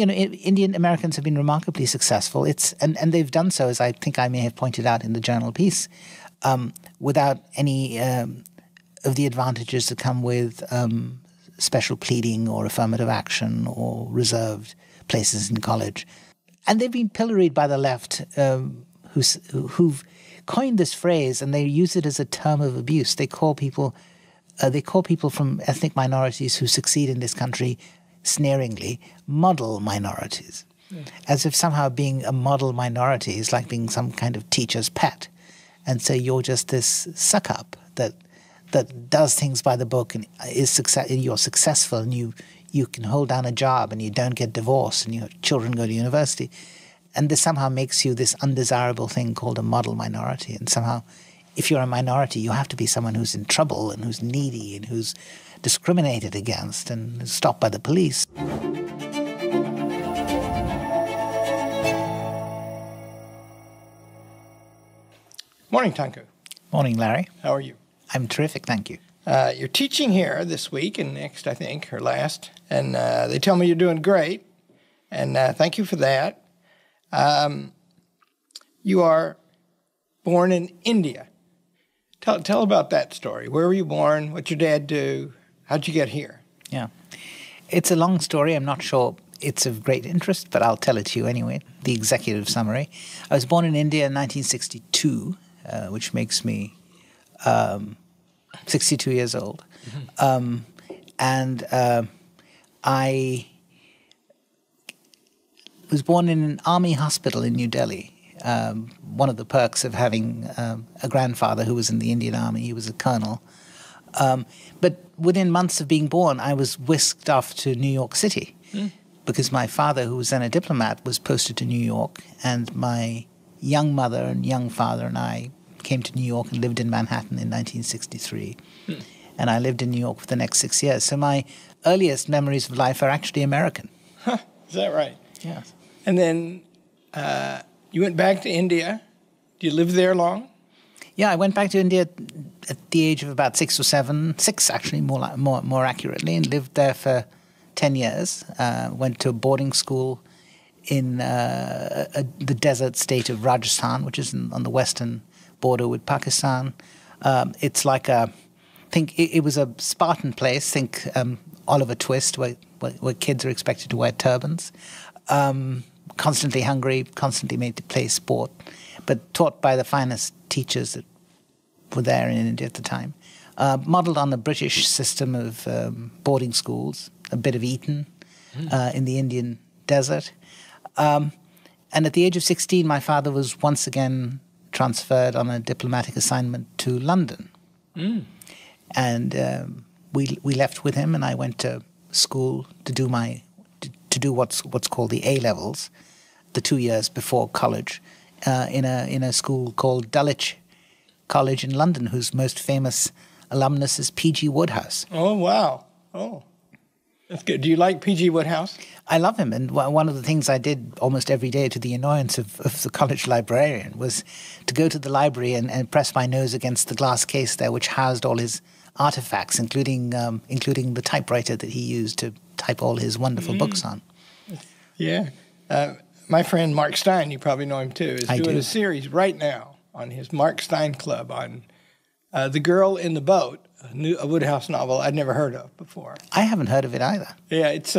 Indian Americans have been remarkably successful. And they've done so, as I think I may have pointed out in the journal piece, without any of the advantages that come with special pleading or affirmative action or reserved places in college. And they've been pilloried by the left, who've coined this phrase, and they use it as a term of abuse. They call people from ethnic minorities who succeed in this country sneeringly model minorities, as if somehow being a model minority is like being some kind of teacher's pet. And so you're just this suck-up that does things by the book and you're successful, and you can hold down a job and you don't get divorced and your children go to university. And this somehow makes you this undesirable thing called a model minority. And somehow, if you're a minority, you have to be someone who's in trouble and who's needy and who's discriminated against and stopped by the police. Morning, Tanku. Morning, Larry. How are you? I'm terrific, thank you. You're teaching here this week and next, I think, or last, and they tell me you're doing great, and thank you for that. You are born in India. Tell about that story. Where were you born? What'd your dad do? How'd you get here? Yeah. It's a long story. I'm not sure it's of great interest, but I'll tell it to you anyway, the executive summary. I was born in India in 1962, which makes me 62 years old. Mm-hmm. I was born in an army hospital in New Delhi. One of the perks of having a grandfather who was in the Indian Army, he was a colonel. But within months of being born, I was whisked off to New York City because my father, who was then a diplomat, was posted to New York, and my young mother and young father and I came to New York and lived in Manhattan in 1963. And I lived in New York for the next 6 years. So my earliest memories of life are actually American. Huh, is that right? Yes. And then you went back to India. Do you live there long? Yeah, I went back to India at the age of about 6 or 7, 6 actually, more accurately, and lived there for 10 years. Went to a boarding school in the desert state of Rajasthan, which is on the western border with Pakistan. It's like it was a Spartan place. Think Oliver Twist, where kids are expected to wear turbans. Constantly hungry, constantly made to play sport, but taught by the finest teachers that were there in India at the time. Modelled on the British system of boarding schools, a bit of Eton in the Indian desert. And at the age of 16, my father was once again transferred on a diplomatic assignment to London. And we left with him, and I went to school to do what's called the A-levels, the 2 years before college, in a school called Dulwich College in London, whose most famous alumnus is P.G. Wodehouse. Oh, wow. Oh, that's good. Do you like P.G. Wodehouse? I love him, and one of the things I did almost every day, to the annoyance of the college librarian, was to go to the library and press my nose against the glass case there, which housed all his artifacts, including the typewriter that he used to type all his wonderful books on. Yeah. My friend Mark Stein, you probably know him too, is doing a series right now on his Mark Stein Club on The Girl in the Boat, a Wodehouse novel I'd never heard of before. I haven't heard of it either. Yeah, it's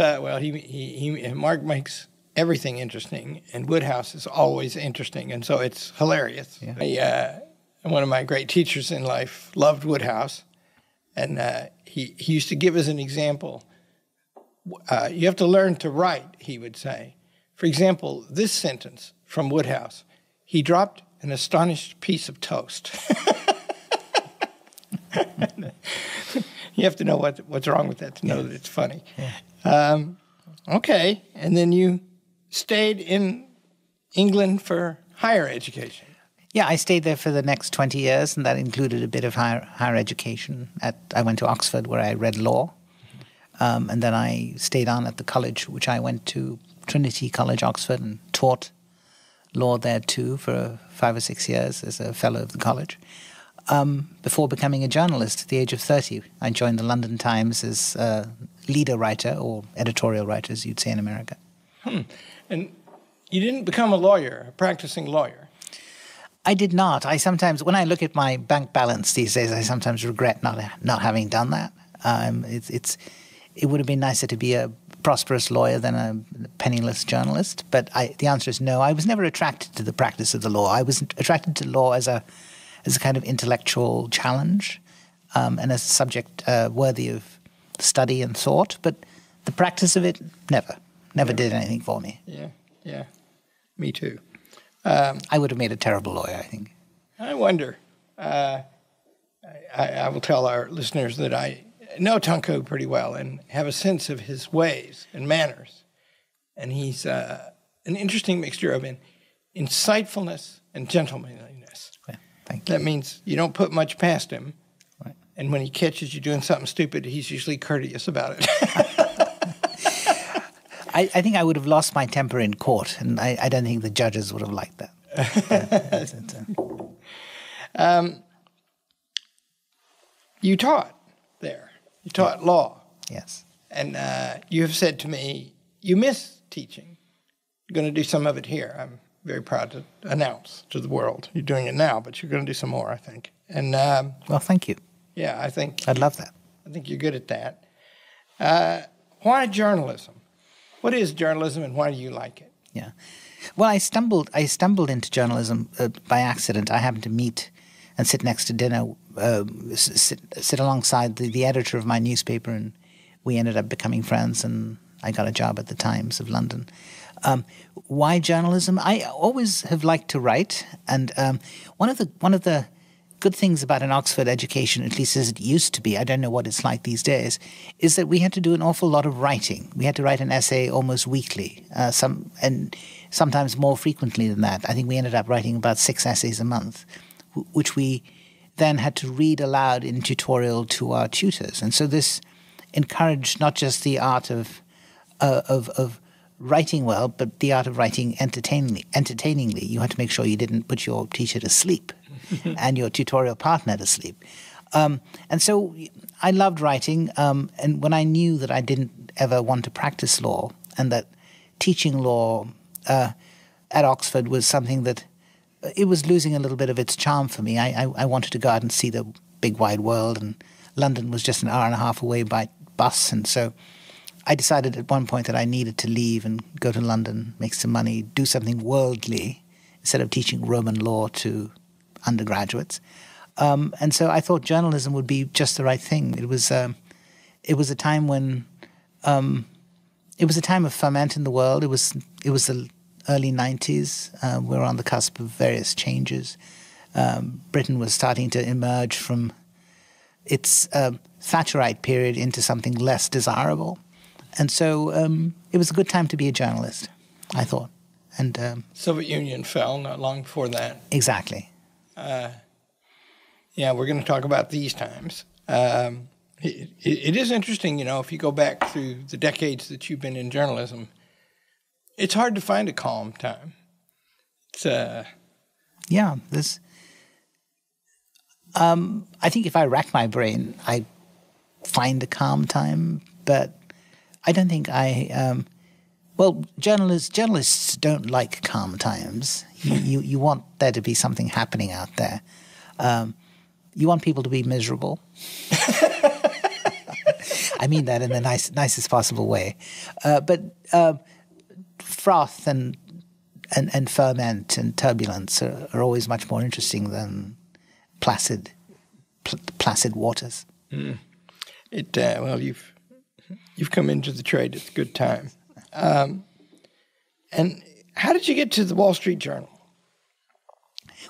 Mark makes everything interesting, and Wodehouse is always interesting, and so it's hilarious. Yeah. One of my great teachers in life loved Wodehouse, and he used to give us an example. You have to learn to write, he would say. For example, this sentence from Wodehouse: he dropped an astonished piece of toast. You have to know what's wrong with that to know that it's funny. Yeah. Okay, and then you stayed in England for higher education. Yeah, I stayed there for the next 20 years, and that included a bit of higher education. I went to Oxford, where I read law, and then I stayed on at the college, which I went to, Trinity College, Oxford, and taught law there too for 5 or 6 years as a fellow of the college. Before becoming a journalist at the age of 30, I joined the London Times as a leader writer, or editorial writer, as you'd say in America. And you didn't become a lawyer, a practicing lawyer. I did not. I sometimes, when I look at my bank balance these days, I sometimes regret not having done that. It would have been nicer to be a prosperous lawyer than a penniless journalist. But the answer is no. I was never attracted to the practice of the law. I was attracted to law as a kind of intellectual challenge, and as a subject worthy of study and thought. But the practice of it, never did anything for me. Yeah, me too. I would have made a terrible lawyer, I think. I wonder. I will tell our listeners that I know Tunku pretty well and have a sense of his ways and manners. And he's an interesting mixture of insightfulness and gentlemanliness. Well, thank you. That means you don't put much past him. Right. And when he catches you doing something stupid, he's usually courteous about it. I think I would have lost my temper in court, and I don't think the judges would have liked that. You taught there. You taught law. Yes. And you have said to me, you miss teaching. You're going to do some of it here. I'm very proud to announce to the world. You're doing it now, but you're going to do some more, I think. And well, thank you. Yeah, I think I'd love that. I think you're good at that. Why journalism? What is journalism, and why do you like it? Yeah. Well, I stumbled into journalism by accident. I happened to meet and sit next to dinner, sit alongside the editor of my newspaper, and we ended up becoming friends, and I got a job at the Times of London. Why journalism? I always have liked to write, and one of the good things about an Oxford education, at least as it used to be, I don't know what it's like these days, is that we had to do an awful lot of writing. We had to write an essay almost weekly, and sometimes more frequently than that. I think we ended up writing about 6 essays a month, which we then had to read aloud in tutorial to our tutors. And so this encouraged not just the art of writing well, but the art of writing entertainingly. You had to make sure you didn't put your teacher to sleep and your tutorial partner to sleep. And so I loved writing, and when I knew that I didn't ever want to practice law and that teaching law at Oxford was something that it was losing a little bit of its charm for me. I wanted to go out and see the big wide world, and London was just an hour and a half away by bus, and so I decided at one point that I needed to leave and go to London, make some money, do something worldly instead of teaching Roman law to undergraduates. And so I thought journalism would be just the right thing. It was a time when it was a time of ferment in the world. It was the early 90s. We were on the cusp of various changes. Britain was starting to emerge from its Thatcherite period into something less desirable. And so it was a good time to be a journalist, I thought. And Soviet Union fell not long before that. Exactly. Yeah, we're going to talk about these times. It is interesting, if you go back through the decades that you've been in journalism, it's hard to find a calm time. It's yeah, there's. I think if I rack my brain, I find a calm time, but I don't think well, journalists don't like calm times. You want there to be something happening out there. You want people to be miserable. I mean that in the nicest possible way. But froth and ferment and turbulence are always much more interesting than placid waters. Mm. Well, you've come into the trade at a good time. And how did you get to the Wall Street Journal?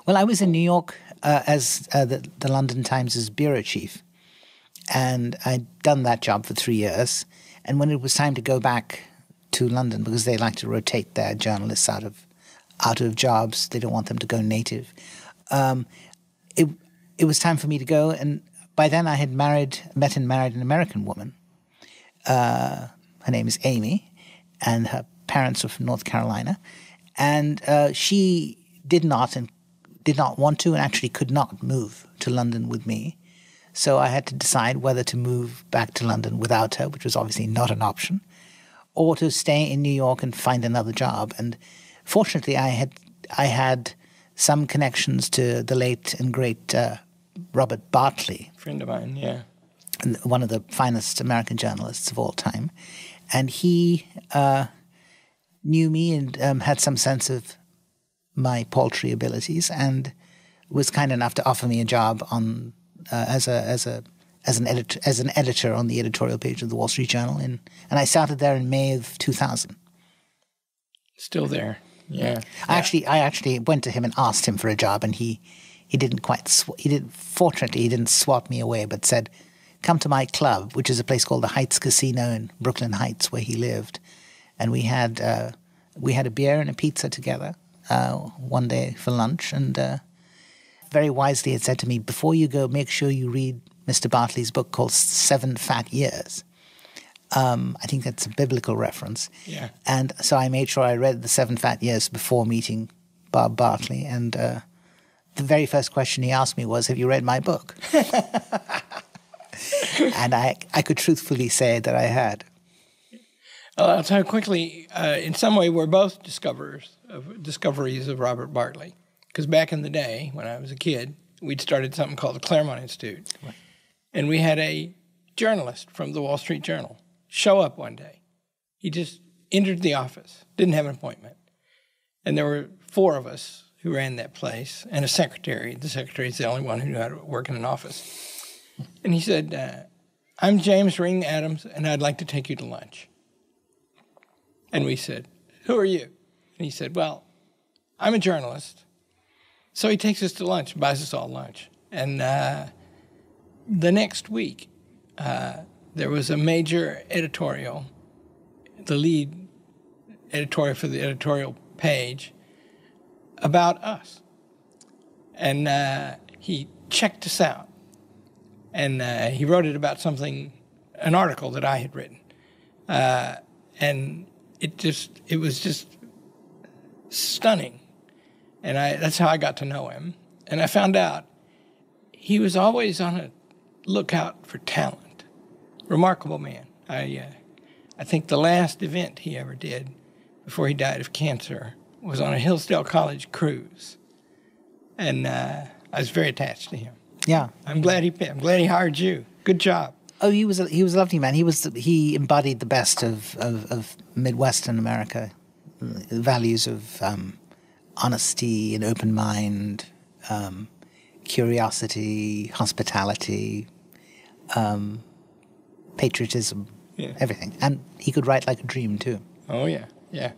Well, I was in New York as the London Times' bureau chief, and I'd done that job for 3 years. And when it was time to go back to London, because they like to rotate their journalists out of jobs, they don't want them to go native. It was time for me to go, and by then I had met and married an American woman. Her name is Amy, and her parents were from North Carolina, and she did not want to, and actually could not move to London with me. So I had to decide whether to move back to London without her, which was obviously not an option, or to stay in New York and find another job. And fortunately, I had some connections to the late and great Robert Bartley. Friend of mine, yeah. One of the finest American journalists of all time. And he knew me and had some sense of my paltry abilities and was kind enough to offer me a job on as an editor on the editorial page of the Wall Street Journal. And I started there in May of 2000. Still there, yeah. I actually went to him and asked him for a job, and he didn't quite. Fortunately, he didn't swat me away, but said, "Come to my club," which is a place called the Heights Casino in Brooklyn Heights, where he lived, and we had a beer and a pizza together one day for lunch, and very wisely had said to me, "Before you go, make sure you read Mr. Bartley's book called 7 Fat Years." I think that's a biblical reference. Yeah. And so I made sure I read the 7 Fat Years before meeting Bob Bartley, and the very first question he asked me was, "Have you read my book?" And I could truthfully say that I had. I'll tell you quickly, in some way we're both discoveries of Robert Bartley. Because back in the day, when I was a kid, we'd started something called the Claremont Institute. Right. And we had a journalist from the Wall Street Journal show up one day. He just entered the office, didn't have an appointment. And there were 4 of us who ran that place, and a secretary. The secretary's the only one who knew how to work in an office. And he said, "I'm James Ring Adams, and I'd like to take you to lunch." And we said, "Who are you?" And he said, "Well, I'm a journalist." So he takes us to lunch, buys us all lunch. And the next week, there was a major editorial, the lead editorial for the editorial page, about us. And he checked us out. And he wrote it about an article that I had written. And it was just stunning. And that's how I got to know him. And I found out he was always on a lookout for talent. Remarkable man. I think the last event he ever did before he died of cancer was on a Hillsdale College cruise. And I was very attached to him. Yeah. I'm glad he hired you. Good job. Oh, he was a lovely man. He embodied the best of Midwestern America, the values of honesty, an open mind, curiosity, hospitality, patriotism, everything. And he could write like a dream too. Oh yeah, yeah.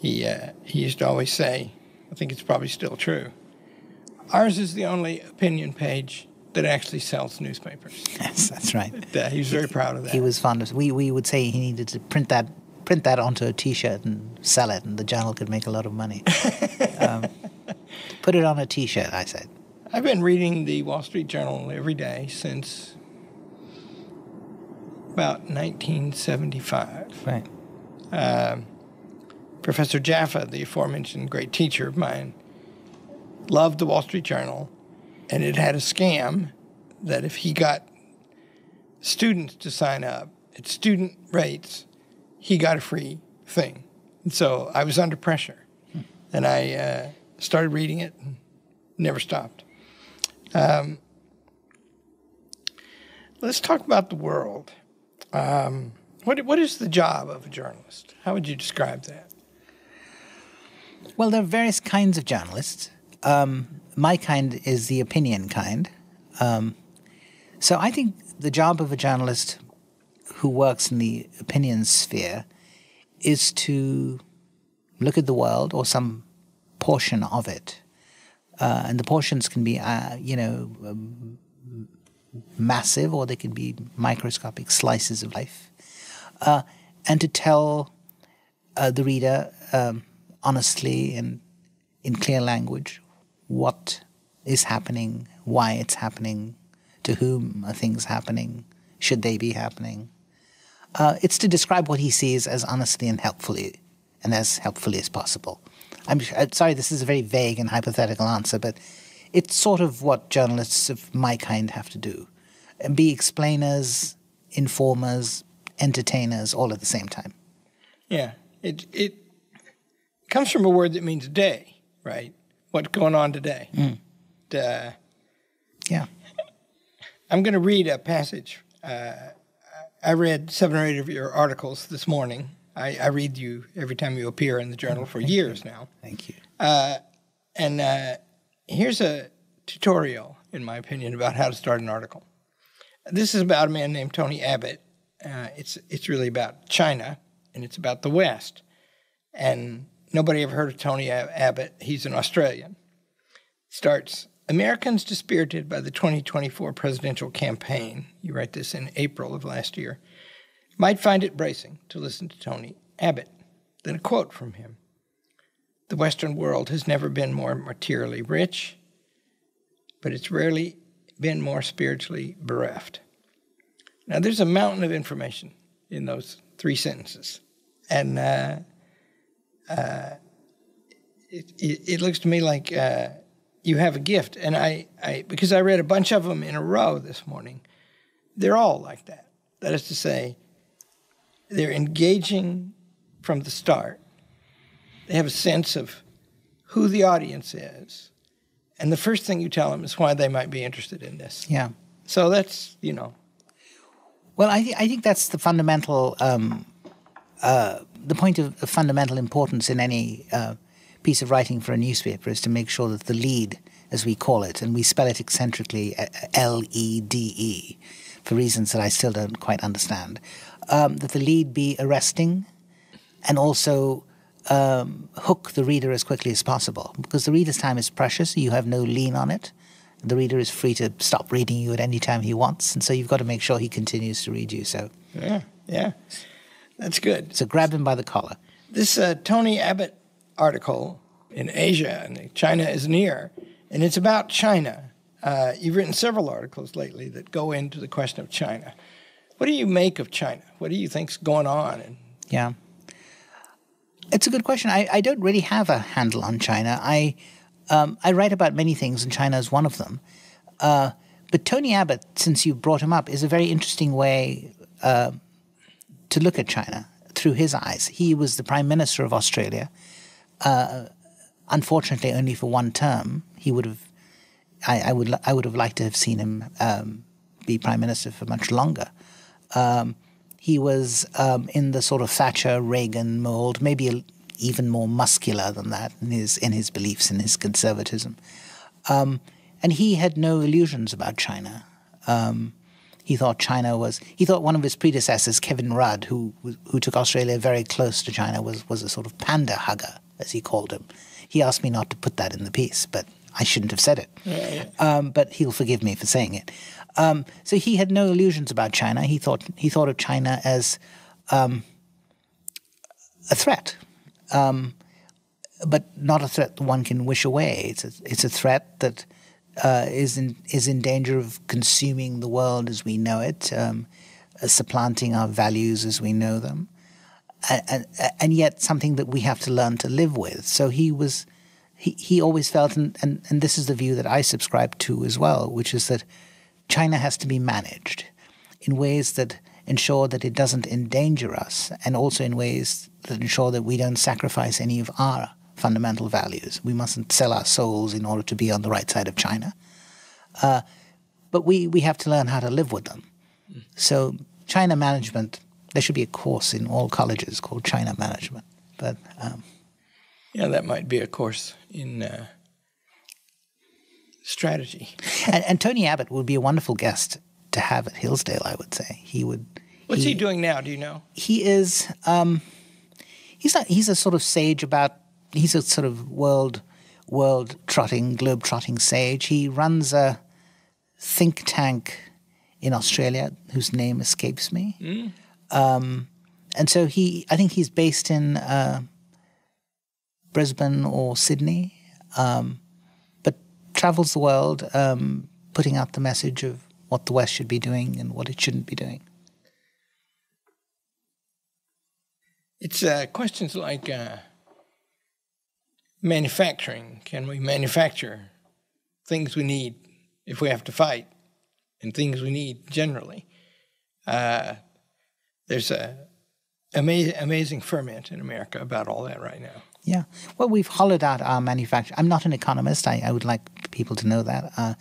He used to always say, I think it's probably still true, ours is the only opinion page that actually sells newspapers. Yes, that's right. He was very proud of that. He was fond of. We would say he needed to print that onto a T-shirt and sell it, and the journal could make a lot of money. Put it on a T-shirt, I said. I've been reading the Wall Street Journal every day since about 1975. Right. Professor Jaffa, the aforementioned great teacher of mine, loved the Wall Street Journal, and it had a scam that if he got students to sign up at student rates, he got a free thing. And so I was under pressure, and I started reading it and never stopped. Let's talk about the world. What is the job of a journalist? How would you describe that? Well, there are various kinds of journalists. My kind is the opinion kind. So I think the job of a journalist who works in the opinion sphere is to look at the world or some portion of it. And the portions can be, massive, or they can be microscopic slices of life. And to tell the reader honestly and in clear language what is happening, why it's happening, to whom are things happening, should they be happening. It's to describe what he sees as honestly and helpfully, and as helpfully as possible. I'm sorry, this is a very vague and hypothetical answer, but it's sort of what journalists of my kind have to do. And be explainers, informers, entertainers, all at the same time. Yeah. It comes from a word that means day, right? What's going on today. Yeah. I'm going to read a passage. I read 7 or 8 of your articles this morning. I read you every time you appear in the journal for years now. Thank you. And here's a tutorial, in my opinion, about how to start an article. This is about a man named Tony Abbott. It's really about China, and it's about the West. And nobody ever heard of Tony Abbott. He's an Australian. Starts, Americans dispirited by the 2024 presidential campaign, you write this in April of last year, might find it bracing to listen to Tony Abbott. Then a quote from him. The Western world has never been more materially rich, but it's rarely been more spiritually bereft. Now, there's a mountain of information in those 3 sentences. And it looks to me like you have a gift. And I because I read a bunch of them in a row this morning, they're all like that. That is to say, they're engaging from the start. They have a sense of who the audience is. And the first thing you tell them is why they might be interested in this. Yeah. So that's, Well, I think that's the fundamental, the point of fundamental importance in any piece of writing for a newspaper is to make sure that the lead, as we call it, and we spell it eccentrically, L-E-D-E, for reasons that I still don't quite understand, that the lead be arresting and also hook the reader as quickly as possible. Because the reader's time is precious, you have no lien on it. The reader is free to stop reading you at any time he wants, and so you've got to make sure he continues to read you. So, yeah, that's good. So grab him by the collar. This Tony Abbott article in Asia, and China is near, and it's about China. You've written several articles lately that go into the question of China. What do you make of China? What do you think's going on? Yeah, it's a good question. I don't really have a handle on China. I write about many things, and China is one of them. But Tony Abbott, since you brought him up, is a very interesting way to look at China through his eyes. He was the Prime Minister of Australia. Unfortunately, only for one term. He would have. I would have liked to have seen him be Prime Minister for much longer. He was in the sort of Thatcher Reagan mold, maybe even more muscular than that in his beliefs and his conservatism. And he had no illusions about China. He thought one of his predecessors, Kevin Rudd, who took Australia very close to China, was a sort of panda hugger, as he called him. He asked me not to put that in the piece, but I shouldn't have said it. Yeah. But he'll forgive me for saying it. So he had no illusions about China. He thought of China as a threat. But not a threat that one can wish away. It's a threat that is in danger of consuming the world as we know it, supplanting our values as we know them, and yet something that we have to learn to live with. So he always felt, and this is the view that I subscribe to as well, which is that China has to be managed in ways that ensure that it doesn't endanger us, and also in ways that ensure that we don't sacrifice any of our fundamental values. We mustn't sell our souls in order to be on the right side of China. But we have to learn how to live with them. So China management, there should be a course in all colleges called China management. But yeah, that might be a course in strategy. And Tony Abbott would be a wonderful guest to have at Hillsdale, I would say. He would. What's he doing now? Do you know? He is. He's a sort of sage about. He's a sort of world trotting, globe trotting sage. He runs a think tank in Australia whose name escapes me. And so I think he's based in Brisbane or Sydney, but travels the world, putting out the message of what the West should be doing and what it shouldn't be doing. It's questions like manufacturing. Can we manufacture things we need if we have to fight, and things we need generally? There's a amazing ferment in America about all that right now. Yeah. Well, we've hollowed out our manufacturing. I'm not an economist. I would like people to know that.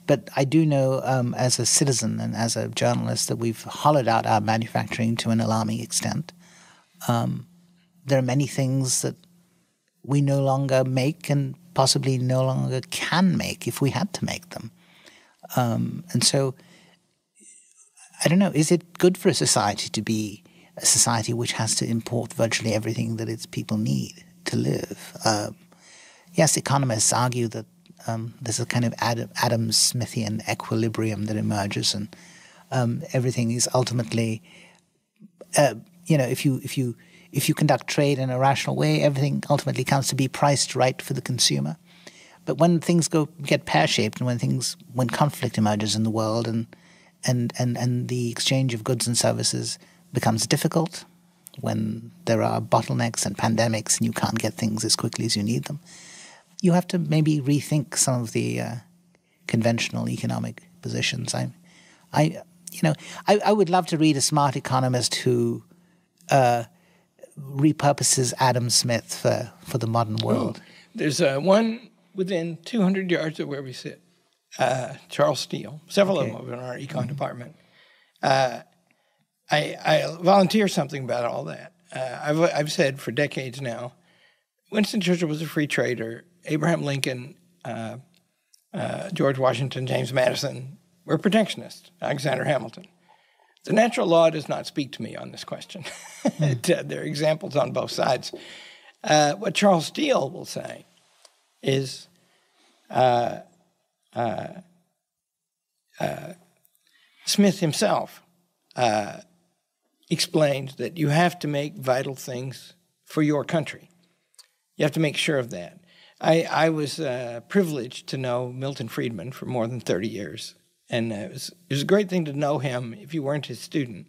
But I do know as a citizen and as a journalist that we've hollowed out our manufacturing to an alarming extent. There are many things that we no longer make and possibly no longer can make if we had to make them. And so, I don't know, is it good for a society to be a society which has to import virtually everything that its people need to live? Yes, economists argue that there's a kind of Adam Smithian equilibrium that emerges, and everything is ultimately, if you conduct trade in a rational way, everything ultimately comes to be priced right for the consumer. But when things get pear-shaped, and when conflict emerges in the world, and the exchange of goods and services becomes difficult, when there are bottlenecks and pandemics, and you can't get things as quickly as you need them, you have to maybe rethink some of the conventional economic positions. I would love to read a smart economist who repurposes Adam Smith for the modern world. There's one within 200 yards of where we sit, Charles Steele. Several of them over in our econ department. I volunteer something about all that. I've said for decades now, Winston Churchill was a free trader. Abraham Lincoln, George Washington, James Madison were protectionists. Alexander Hamilton. The natural law does not speak to me on this question. There are examples on both sides. What Charles Steele will say is Smith himself explained that you have to make vital things for your country. You have to make sure of that. I was privileged to know Milton Friedman for more than 30 years. And it was a great thing to know him if you weren't his student,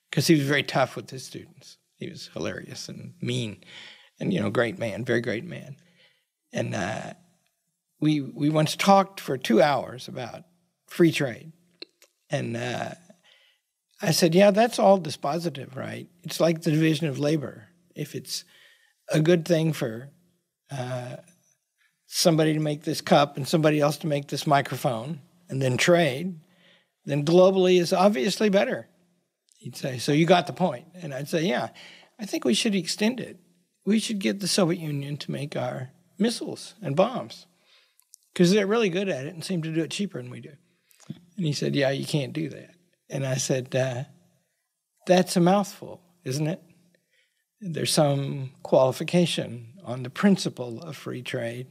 because he was very tough with his students. He was hilarious and mean and, great man, very great man. And we once talked for 2 hours about free trade. And I said, yeah, that's all dispositive, right? It's like the division of labor. If it's a good thing for somebody to make this cup and somebody else to make this microphone and then trade, then globally is obviously better. He'd say, so you got the point. And I'd say, yeah, I think we should extend it. We should get the Soviet Union to make our missiles and bombs because they're really good at it and seem to do it cheaper than we do. And he said, yeah, you can't do that. And I said, that's a mouthful, isn't it? There's some qualification on the principle of free trade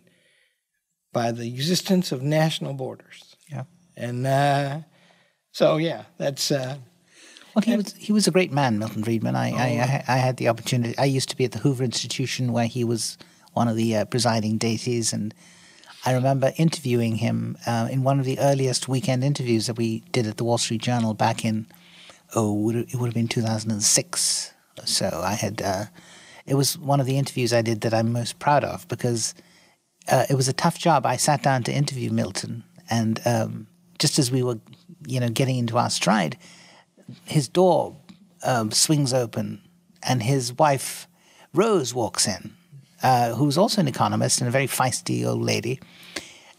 by the existence of national borders. Yeah. And so, yeah, that's... Well, he was a great man, Milton Friedman. I had the opportunity. I used to be at the Hoover Institution where he was one of the presiding deities, and I remember interviewing him in one of the earliest weekend interviews that we did at the Wall Street Journal back in, it would have been 2006 or so. I had it was one of the interviews I did that I'm most proud of because it was a tough job. I sat down to interview Milton, and just as we were, getting into our stride, his door swings open, and his wife, Rose, walks in, who's also an economist and a very feisty old lady.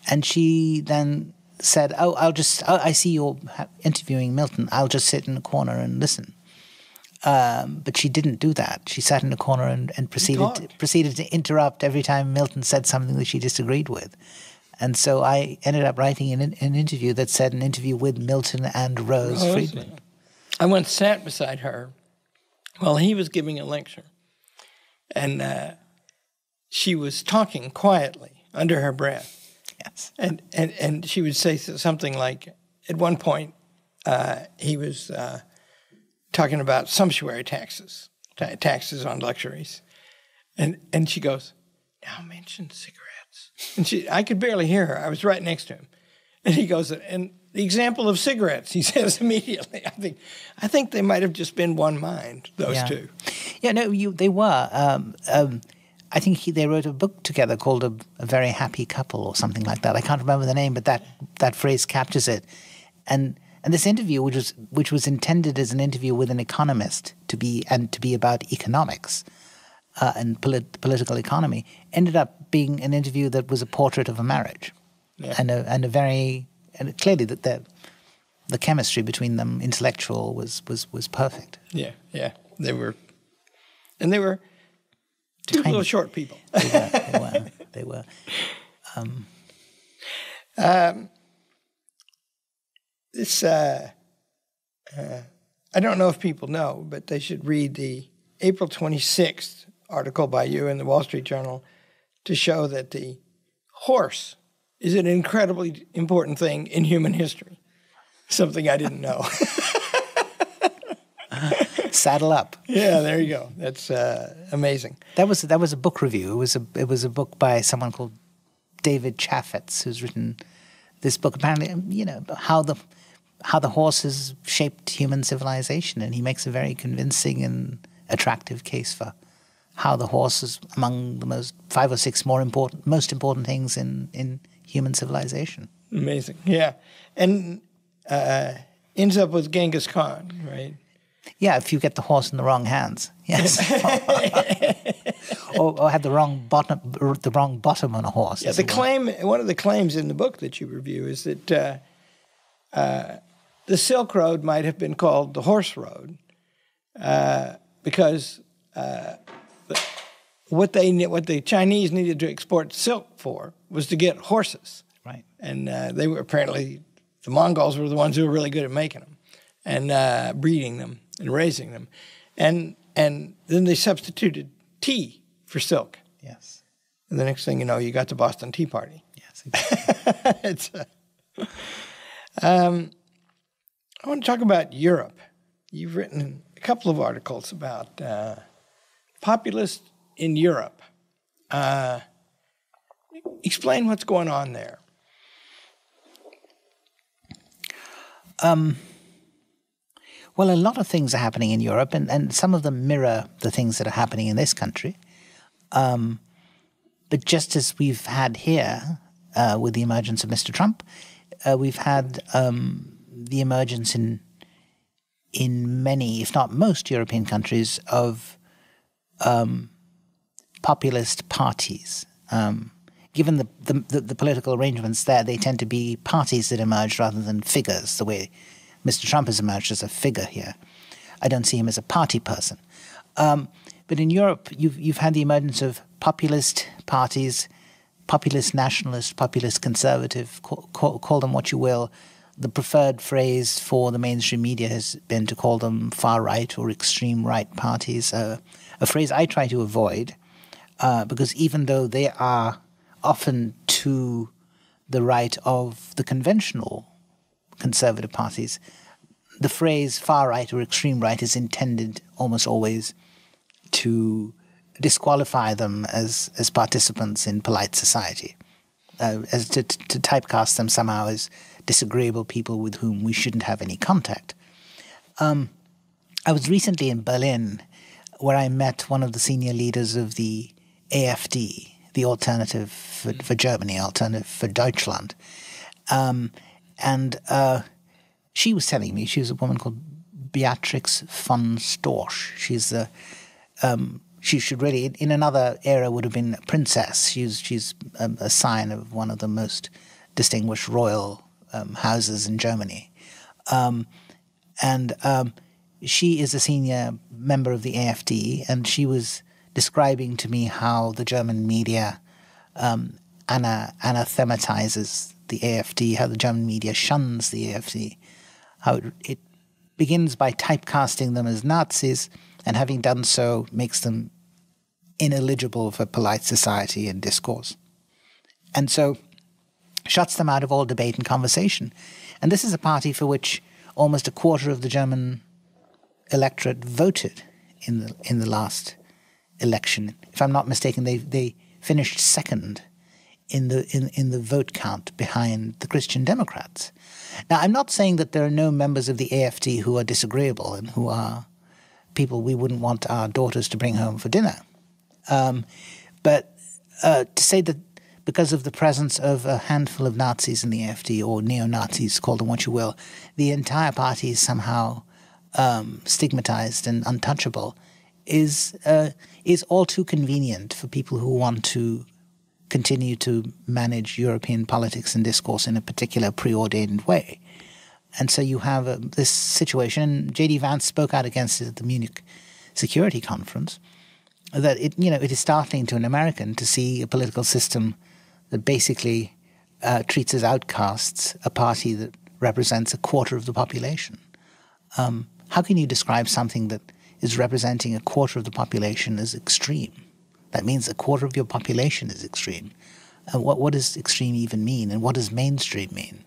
And she then said, I see you're interviewing Milton. I'll just sit in the corner and listen. But she didn't do that. She sat in the corner and proceeded to interrupt every time Milton said something that she disagreed with. And so I ended up writing an interview that said an interview with Milton and Rose Friedman. Yeah. I once sat beside her while he was giving a lecture, and she was talking quietly under her breath. Yes. And she would say something like, at one point, he was talking about sumptuary taxes on luxuries. And she goes, now mention cigarettes. And I could barely hear her. I was right next to him. And he goes, and the example of cigarettes, he says immediately. I think they might have just been one mind, those two. Yeah, no, they were. I think they wrote a book together called A Very Happy Couple or something like that. I can't remember the name, but that phrase captures it. And this interview, which was intended as an interview with an economist to be about economics and political economy, ended up being an interview that was a portrait of a marriage, and clearly that the chemistry between them, intellectual, was perfect. Yeah, they were two Tiny. little short people. They were. I don't know if people know, but they should read the April 26th article by you in the Wall Street Journal to show that the horse is an incredibly important thing in human history. Something I didn't know. Saddle up. Yeah, there you go. That's amazing. That was a book review. It was a book by someone called David Chaffetz, who's written this book. Apparently, how the horse has shaped human civilization, and he makes a very convincing and attractive case for how the horse is among the 5 or 6 most important things in human civilization. Amazing, yeah, and ends up with Genghis Khan, right? Yeah, if you get the horse in the wrong hands, yes, or had the wrong bottom on a horse. Yeah, one of the claims in the book that you review is that the Silk Road might have been called the Horse Road because what the Chinese needed to export silk for was to get horses, right? And they were apparently, the Mongols were the ones who were really good at making them and breeding them and raising them, and then they substituted tea for silk. Yes. And the next thing you know, you got the Boston Tea Party. Yes. Exactly. I want to talk about Europe. You've written a couple of articles about populists in Europe. Explain what's going on there. Well, a lot of things are happening in Europe, and some of them mirror the things that are happening in this country. But just as we've had here with the emergence of Mr. Trump, we've had the emergence in many, if not most, European countries of populist parties. Given the political arrangements there, they tend to be parties that emerge rather than figures, the way Mr. Trump has emerged as a figure here. I don't see him as a party person. But in Europe, you've had the emergence of populist parties, populist nationalist, populist conservative, call them what you will. The preferred phrase for the mainstream media has been to call them far-right or extreme-right parties, a phrase I try to avoid because even though they are often to the right of the conventional conservative parties, the phrase far-right or extreme-right is intended almost always to disqualify them as participants in polite society, as to typecast them somehow as disagreeable people with whom we shouldn't have any contact. I was recently in Berlin, where I met one of the senior leaders of the AfD, the Alternative for Germany, Alternative for Deutschland. And she was telling me, she was a woman called Beatrix von Storch. She's she should really, in another era, would have been a princess. She's a scion of one of the most distinguished royal houses in Germany. And she is a senior member of the AfD, and she was describing to me how the German media anathematizes the AfD, how the German media shuns the AfD, how it begins by typecasting them as Nazis, and having done so makes them ineligible for polite society and discourse. And so shuts them out of all debate and conversation. And this is a party for which almost a quarter of the German electorate voted in the last election. If I'm not mistaken, they finished second in the vote count behind the Christian Democrats. Now, I'm not saying that there are no members of the AfD who are disagreeable and who are people we wouldn't want our daughters to bring home for dinner. But to say that because of the presence of a handful of Nazis in the AfD, or neo-Nazis, call them what you will, the entire party is somehow stigmatized and untouchable, is all too convenient for people who want to continue to manage European politics and discourse in a particular preordained way. And so you have this situation. J.D. Vance spoke out against it at the Munich Security Conference, that it is startling to an American to see a political system that basically treats as outcasts a party that represents a quarter of the population. How can you describe something that is representing a quarter of the population as extreme? That means a quarter of your population is extreme. What does extreme even mean, and what does mainstream mean?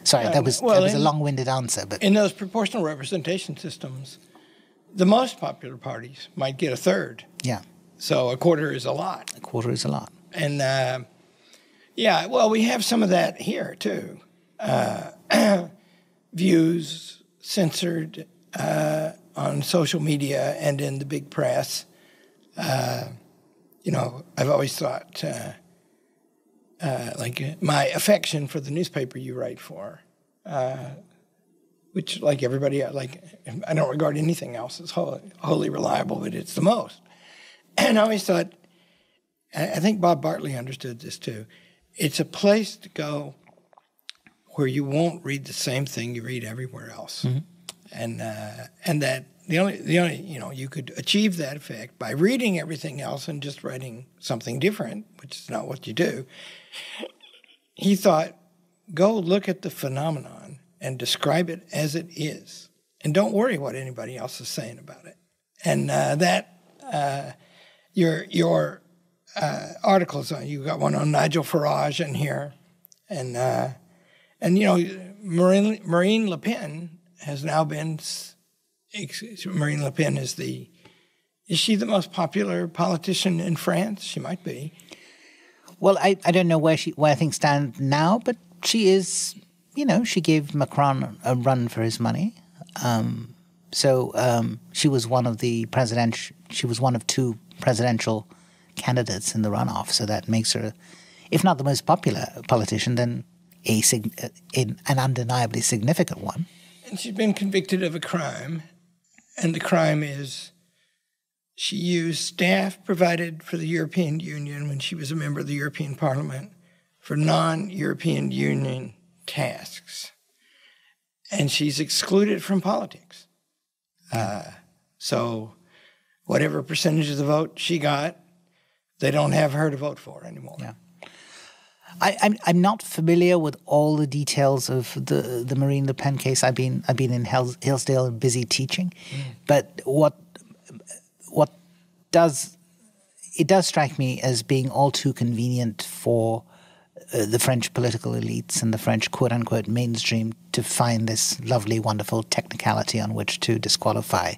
Sorry, that was a long-winded answer. But in those proportional representation systems, the most popular parties might get a third. Yeah. So a quarter is a lot. A quarter is a lot. And, we have some of that here, too. Views censored on social media and in the big press. I've always thought, my affection for the newspaper you write for, which, like everybody, I don't regard anything else as wholly reliable, but it's the most. And I always thought, I think Bob Bartley understood this too, it's a place to go where you won't read the same thing you read everywhere else. Mm-hmm. And that the only you could achieve that effect by reading everything else and just writing something different, which is not what you do. He thought, go look at the phenomenon and describe it as it is, and don't worry what anybody else is saying about it. And your articles on, you got one on Nigel Farage in here, and Marine Le Pen has now been. Marine Le Pen is she the most popular politician in France? She might be. Well, I don't know where things stand now, but she is. She gave Macron a run for his money. She was one of two presidential candidates in the runoff. So that makes her, if not the most popular politician, then an undeniably significant one. And she's been convicted of a crime. And the crime is she used staff provided for the European Union when she was a member of the European Parliament for non-European Union tasks. And she's excluded from politics. So whatever percentage of the vote she got, they don't have her to vote for anymore. Yeah. I'm not familiar with all the details of the Marine Le Pen case. I've been in Hillsdale and busy teaching, but it does strike me as being all too convenient for the French political elites and the French quote unquote mainstream to find this lovely, wonderful technicality on which to disqualify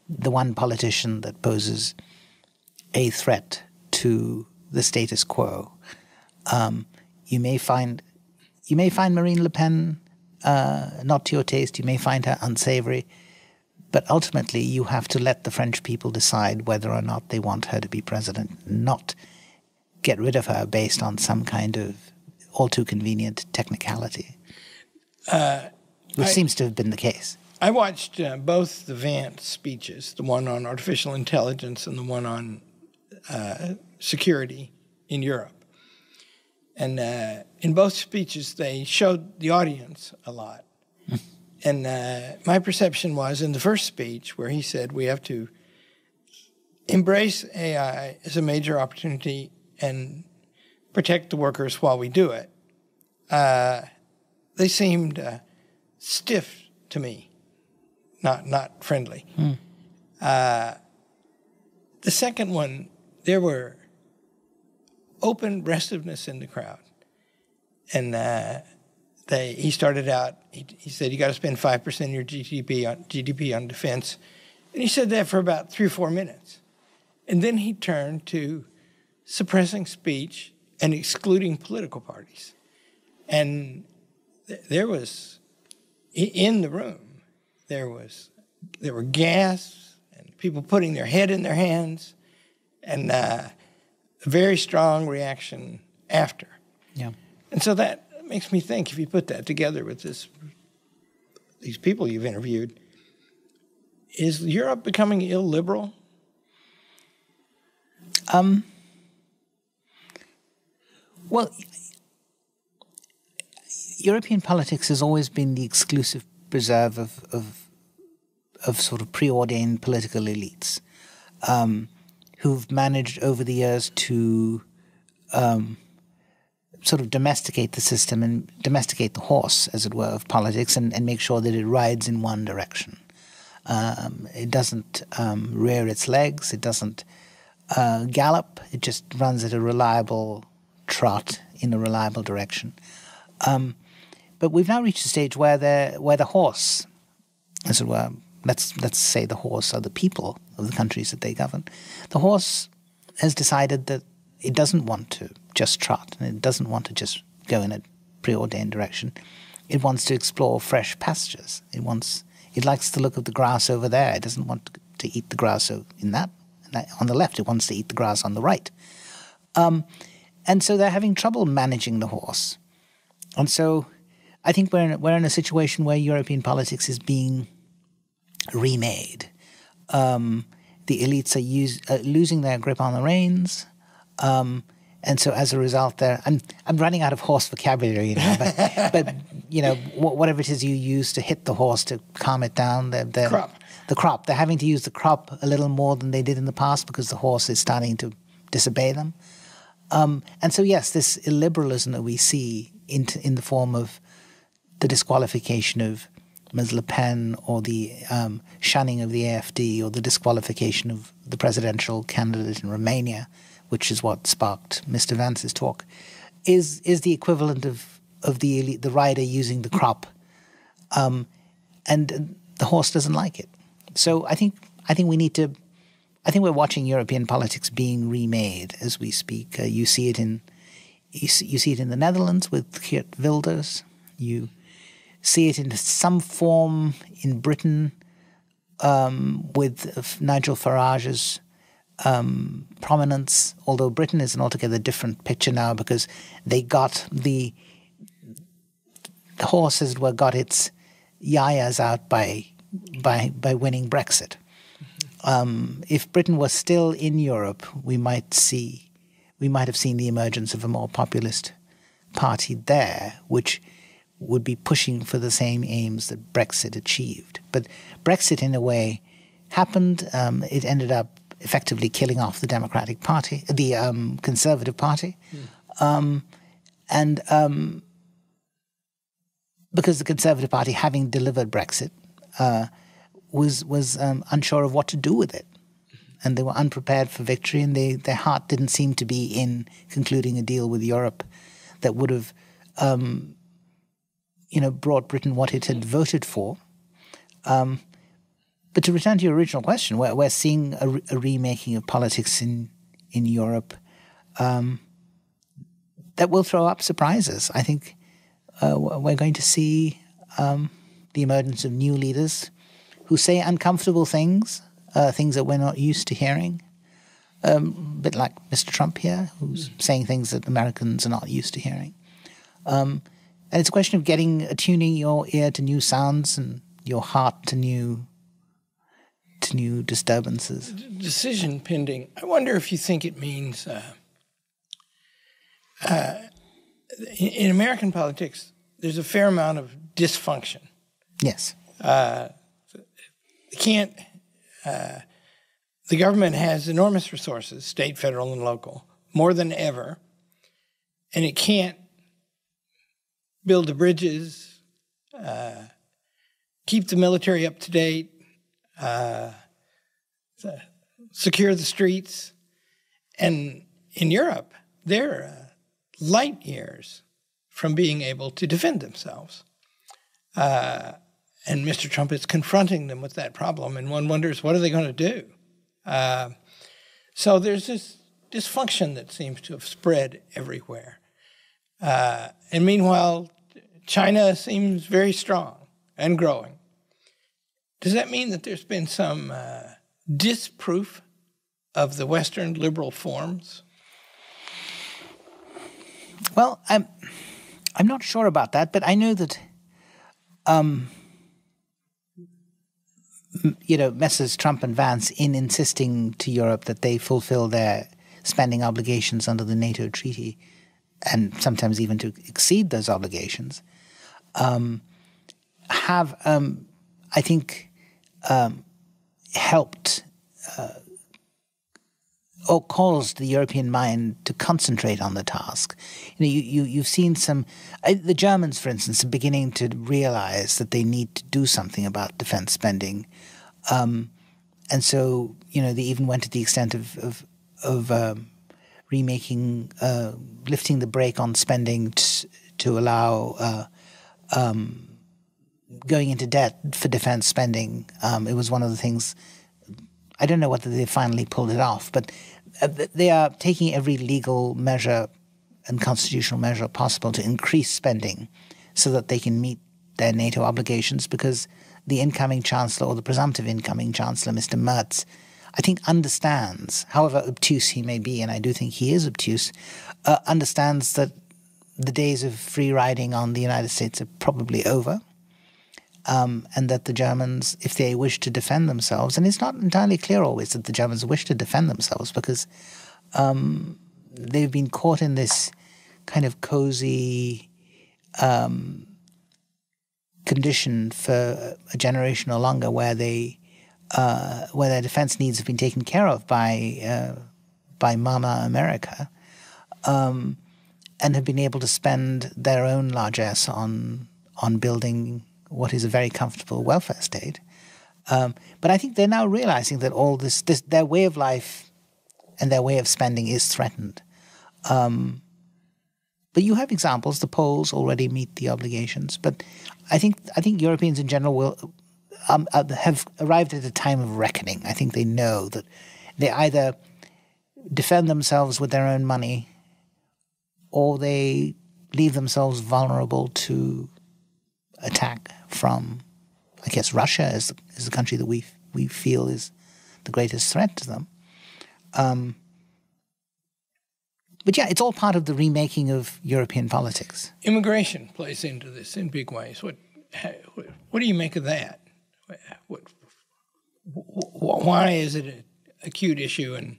the one politician that poses a threat to the status quo. You may find Marine Le Pen not to your taste. You may find her unsavory, but ultimately you have to let the French people decide whether or not they want her to be president, not get rid of her based on some kind of all too convenient technicality, which seems to have been the case. I watched both the Vance speeches, the one on artificial intelligence and the one on security in Europe. And in both speeches, they showed the audience a lot. And my perception was in the first speech where he said we have to embrace AI as a major opportunity and protect the workers while we do it. They seemed stiff to me, not friendly. The second one, there were open restiveness in the crowd. And he started out, he said, you got to spend 5% of your GDP on defense. And he said that for about 3 or 4 minutes. And then he turned to suppressing speech and excluding political parties. And there was, in the room, there were gasps and people putting their head in their hands. And a very strong reaction after. Yeah. And so that makes me think, if you put that together with these people you've interviewed, is Europe becoming illiberal? Well, European politics has always been the exclusive preserve of sort of preordained political elites who've managed over the years to sort of domesticate the system and domesticate the horse, as it were, of politics and make sure that it rides in one direction. It doesn't rear its legs. It doesn't gallop. It just runs at a reliable trot in a reliable direction. But we've now reached a stage where the horse, as it were, let's say the horse are the people of the countries that they govern, the horse has decided that it doesn't want to just trot, and it doesn't want to just go in a preordained direction. It wants to explore fresh pastures. It likes the look of the grass over there. It doesn't want to eat the grass in that. On the left, it wants to eat the grass on the right. And so they're having trouble managing the horse. And so I think we're in a situation where European politics is being remade. The elites are losing their grip on the reins. And so as a result, I'm running out of horse vocabulary now, but you know, whatever it is you use to hit the horse to calm it down, crop. The crop. They're having to use the crop a little more than they did in the past because the horse is starting to disobey them. And so, yes, this illiberalism that we see in the form of the disqualification of Ms. Le Pen or the shunning of the AfD or the disqualification of the presidential candidate in Romania, which is what sparked Mr. Vance's talk, is the equivalent of the elite, the rider using the crop, and the horse doesn't like it. So I think we need to. I think we're watching European politics being remade as we speak. You see it in the Netherlands with Geert Wilders. You see it in some form in Britain with Nigel Farage's prominence, although Britain is an altogether different picture now because they got the horse, as it were, got its yayas out by winning Brexit. If Britain was still in Europe, we might have seen the emergence of a more populist party there, which would be pushing for the same aims that Brexit achieved. But Brexit, in a way, happened. It ended up effectively killing off the Democratic Party, the Conservative Party, and because the Conservative Party, having delivered Brexit, was unsure of what to do with it, and they were unprepared for victory, and their heart didn't seem to be in concluding a deal with Europe that would have, brought Britain what it had voted for. But to return to your original question, we're seeing a remaking of politics in Europe that will throw up surprises. I think we're going to see the emergence of new leaders who say uncomfortable things, things that we're not used to hearing. A bit like Mr. Trump here, who's saying things that Americans are not used to hearing. And it's a question of attuning your ear to new sounds and your heart to new disturbances. Decision pending. I wonder if you think it means in American politics, there's a fair amount of dysfunction. Yes. The government has enormous resources, state, federal, and local, more than ever, and it can't build the bridges, keep the military up to date, secure the streets. And in Europe, they're light years from being able to defend themselves. And Mr. Trump is confronting them with that problem, and one wonders, what are they going to do? So there's this dysfunction that seems to have spread everywhere. And meanwhile, China seems very strong and growing. Does that mean that there's been some disproof of the Western liberal forms? Well, I'm not sure about that, but I know that Messrs. Trump and Vance, in insisting to Europe that they fulfill their spending obligations under the NATO treaty, and sometimes even to exceed those obligations, have, I think, helped or caused the European mind to concentrate on the task. You've seen the Germans, for instance, are beginning to realize that they need to do something about defense spending. And so, they even went to the extent of remaking, lifting the brake on spending to allow going into debt for defense spending. It was one of the things. I don't know whether they finally pulled it off, but they are taking every legal measure and constitutional measure possible to increase spending so that they can meet their NATO obligations, because the incoming chancellor, or the presumptive incoming chancellor, Mr. Merz, I think understands, however obtuse he may be, and I do think he is obtuse, understands that the days of free riding on the United States are probably over. And that the Germans, if they wish to defend themselves, and it's not entirely clear always that the Germans wish to defend themselves, because they've been caught in this kind of cozy condition for a generation or longer, where their defense needs have been taken care of by Mama America, and have been able to spend their own largesse on building what is a very comfortable welfare state. But I think they're now realizing that all this their way of life and their way of spending is threatened. But you have examples. The Poles already meet the obligations. But I think Europeans in general will have arrived at a time of reckoning. I think they know that they either defend themselves with their own money, or they leave themselves vulnerable to attack from, I guess, Russia is the country that we feel is the greatest threat to them. But yeah, it's all part of the remaking of European politics. Immigration plays into this in big ways. What do you make of that? Why is it an acute issue, and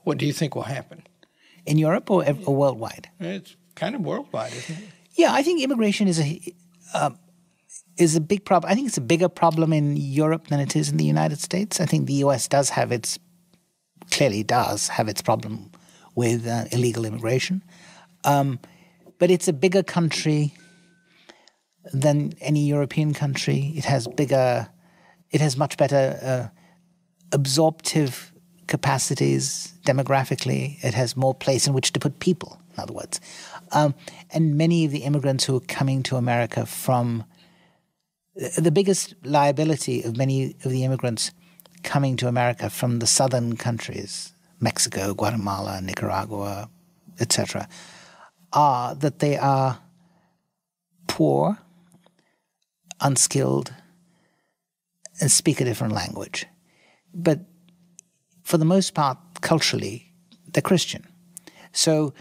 what do you think will happen? In Europe or worldwide? It's kind of worldwide, isn't it? Yeah, I think immigration is a big problem. I think it's a bigger problem in Europe than it is in the United States. I think the U.S. clearly does have its problem with illegal immigration. But it's a bigger country than any European country. It has much better absorptive capacities demographically. It has more place in which to put people, in other words. And many of the immigrants who are coming to America from the biggest liability of many of the immigrants coming to America from the southern countries, Mexico, Guatemala, Nicaragua, etc., are that they are poor, unskilled, and speak a different language. But for the most part, culturally, they're Christian. So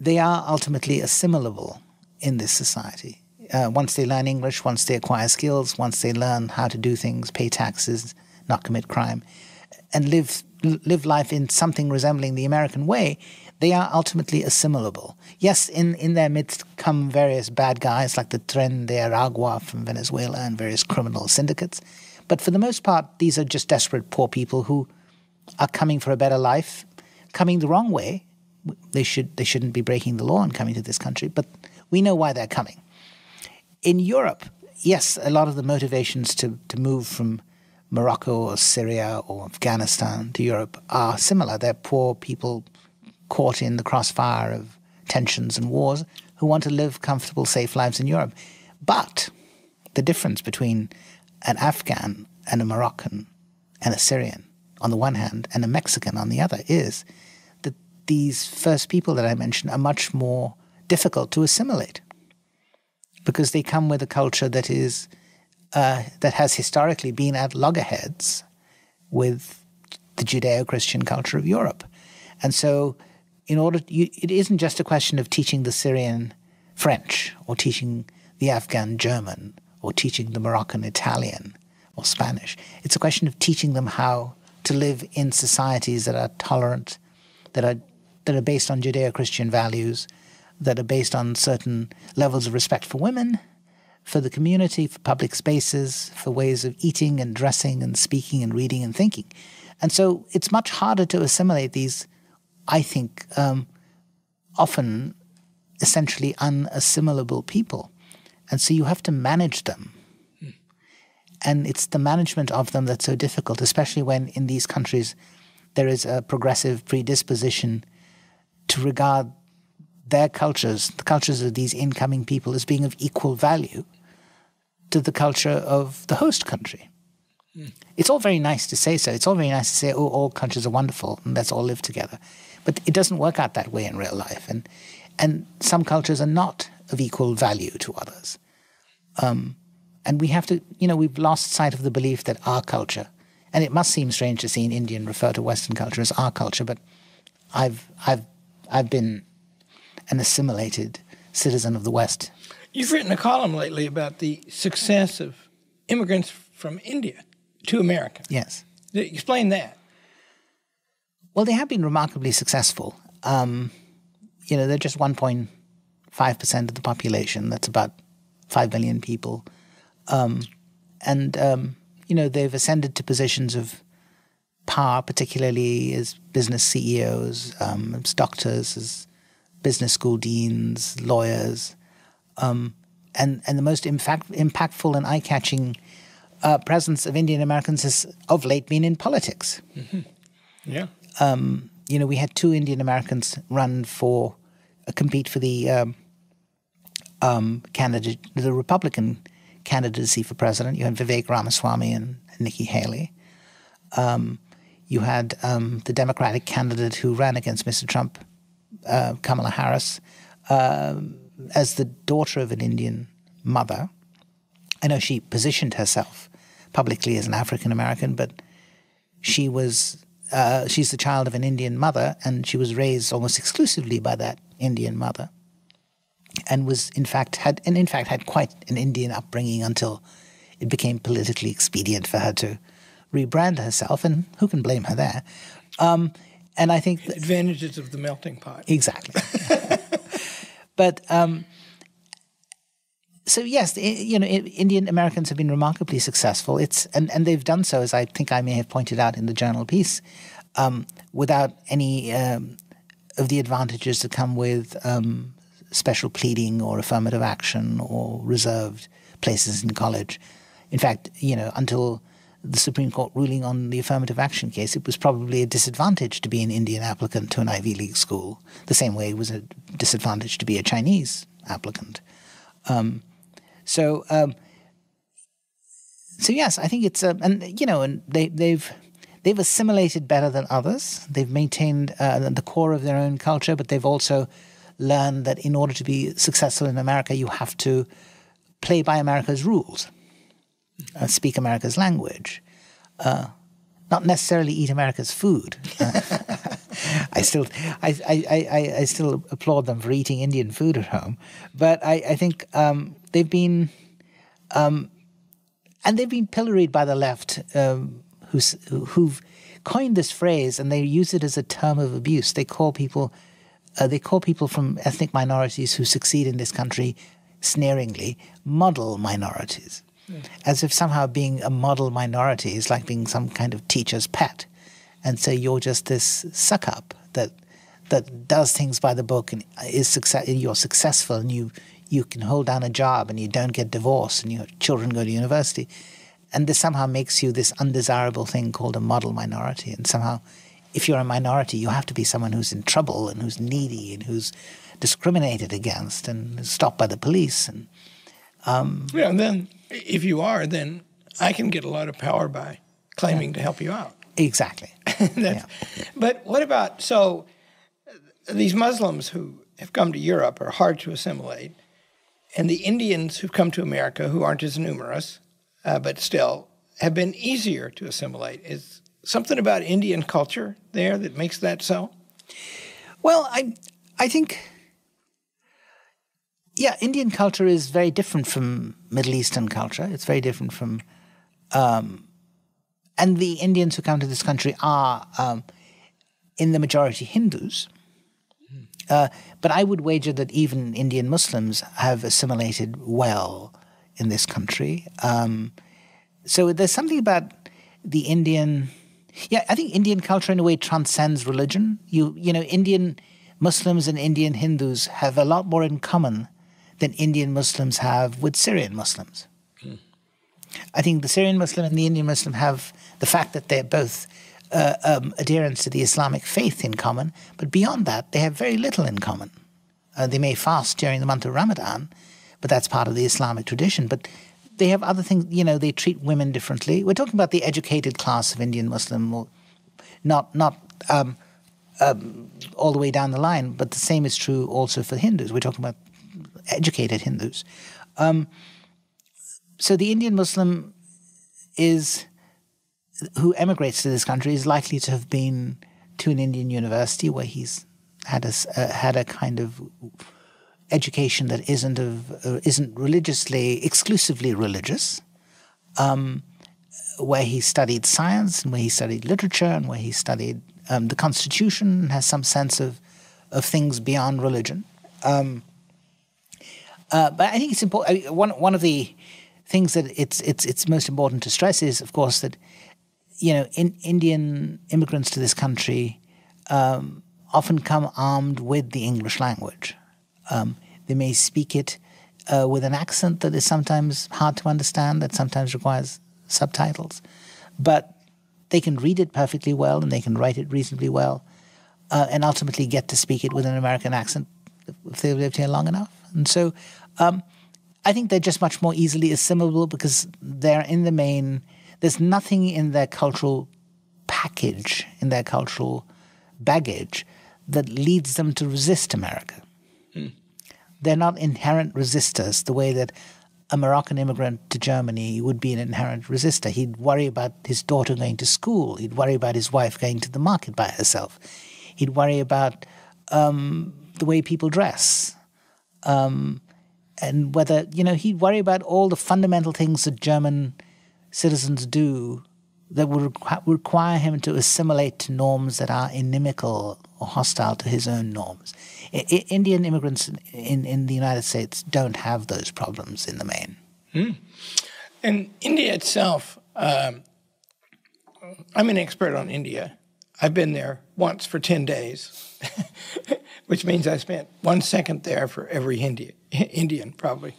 they are ultimately assimilable in this society. Once they learn English, once they acquire skills, once they learn how to do things, pay taxes, not commit crime, and live life in something resembling the American way, they are ultimately assimilable. Yes, in their midst come various bad guys like the Tren de Aragua from Venezuela and various criminal syndicates. But for the most part, these are just desperate poor people who are coming for a better life, coming the wrong way. They shouldn't be breaking the law and coming to this country, but we know why they're coming. In Europe, yes, a lot of the motivations to move from Morocco or Syria or Afghanistan to Europe are similar. They're poor people caught in the crossfire of tensions and wars who want to live comfortable, safe lives in Europe. But the difference between an Afghan and a Moroccan and a Syrian on the one hand and a Mexican on the other is that these first people that I mentioned are much more difficult to assimilate because they come with a culture that is that has historically been at loggerheads with the Judeo-Christian culture of Europe. And so it isn't just a question of teaching the Syrian French or teaching the Afghan German or teaching the Moroccan Italian or Spanish. It's a question of teaching them how to live in societies that are tolerant, that are based on Judeo-Christian values, that are based on certain levels of respect for women, for the community, for public spaces, for ways of eating and dressing and speaking and reading and thinking. And so it's much harder to assimilate these, I think, often essentially unassimilable people. And so you have to manage them. And it's the management of them that's so difficult, especially when in these countries there is a progressive predisposition to regard their cultures, the cultures of these incoming people, as being of equal value to the culture of the host country. It's all very nice to say so. It's all very nice to say, oh, all countries are wonderful and let's all live together. But it doesn't work out that way in real life. And some cultures are not of equal value to others. And we have to, we've lost sight of the belief that our culture, and it must seem strange to see an Indian refer to Western culture as our culture, but I've been an assimilated citizen of the West. You've written a column lately about the success of immigrants from India to America. Yes. Explain that. Well, they have been remarkably successful. They're just 1.5% of the population. That's about 5 million people. They've ascended to positions of power, particularly as business CEOs, as doctors, as business school deans, lawyers. And the most impactful and eye-catching presence of Indian Americans has of late been in politics. Mm-hmm. Yeah. We had 2 Indian Americans compete for the the Republican candidacy for president. You had Vivek Ramaswamy and Nikki Haley. You had the Democratic candidate who ran against Mr. Trump, Kamala Harris, as the daughter of an Indian mother. I know she positioned herself publicly as an African American, but she's the child of an Indian mother, and she was raised almost exclusively by that Indian mother, and had quite an Indian upbringing until it became politically expedient for her to rebrand herself, and who can blame her there? And I think the advantages of the melting pot. Exactly. But so yes, Indian Americans have been remarkably successful. And they've done so, as I think I may have pointed out in the journal piece, without any of the advantages that come with special pleading or affirmative action or reserved places in college. In fact, until the Supreme Court ruling on the affirmative action case, it was probably a disadvantage to be an Indian applicant to an Ivy League school, the same way it was a disadvantage to be a Chinese applicant. So yes, I think it's and they've assimilated better than others. They've maintained the core of their own culture, but they've also learned that in order to be successful in America, you have to play by America's rules, speak America's language, not necessarily eat America's food. I still applaud them for eating Indian food at home, but I think they've been pilloried by the left, who've coined this phrase, and they use it as a term of abuse. They call people from ethnic minorities who succeed in this country sneeringly model minorities, as if somehow being a model minority is like being some kind of teacher's pet. And so you're just this suck-up that does things by the book and you're successful, and you can hold down a job and you don't get divorced and your children go to university. And this somehow makes you this undesirable thing called a model minority. And somehow, if you're a minority, you have to be someone who's in trouble and who's needy and who's discriminated against and stopped by the police. And and then if you are, then I can get a lot of power by claiming to help you out. Exactly. But what about, these Muslims who have come to Europe are hard to assimilate, and the Indians who've come to America, who aren't as numerous, but still have been easier to assimilate. Is something about Indian culture there that makes that so? Well, I think, yeah, Indian culture is very different from Middle Eastern culture. It's very different from, and the Indians who come to this country are, in the majority, Hindus. But I would wager that even Indian Muslims have assimilated well in this country. So there's something about the Indian... Yeah, I think Indian culture in a way transcends religion. You know, Indian Muslims and Indian Hindus have a lot more in common than Indian Muslims have with Syrian Muslims. I think the Syrian Muslim and the Indian Muslim have the fact that they're both adherents to the Islamic faith in common, but beyond that, they have very little in common. They may fast during the month of Ramadan, but that's part of the Islamic tradition. But they have other things, you know, they treat women differently. We're talking about the educated class of Indian Muslim, not all the way down the line, but the same is true also for Hindus. We're talking about educated Hindus. So the Indian Muslim who emigrates to this country is likely to have been to an Indian university where he's had a kind of education that isn't religiously exclusively religious, where he studied science and where he studied literature and where he studied the Constitution and has some sense of things beyond religion. But I think it's important. One of the things that it's most important to stress is, of course, that Indian immigrants to this country often come armed with the English language. They may speak it with an accent that is sometimes hard to understand, that sometimes requires subtitles. But they can read it perfectly well and they can write it reasonably well and ultimately get to speak it with an American accent if they've lived here long enough. And so I think they're just much more easily assimilable because they're in the main... There's nothing in their cultural package, in their cultural baggage, that leads them to resist America. They're not inherent resistors the way that a Moroccan immigrant to Germany would be an inherent resistor. He'd worry about his daughter going to school. He'd worry about his wife going to the market by herself. He'd worry about the way people dress. And whether, he'd worry about all the fundamental things that German citizens do that would require him to assimilate to norms that are inimical or hostile to his own norms. Indian immigrants in the United States don't have those problems in the main. And India itself, I'm an expert on India. I've been there once for 10 days, which means I spent 1 second there for every Indian probably.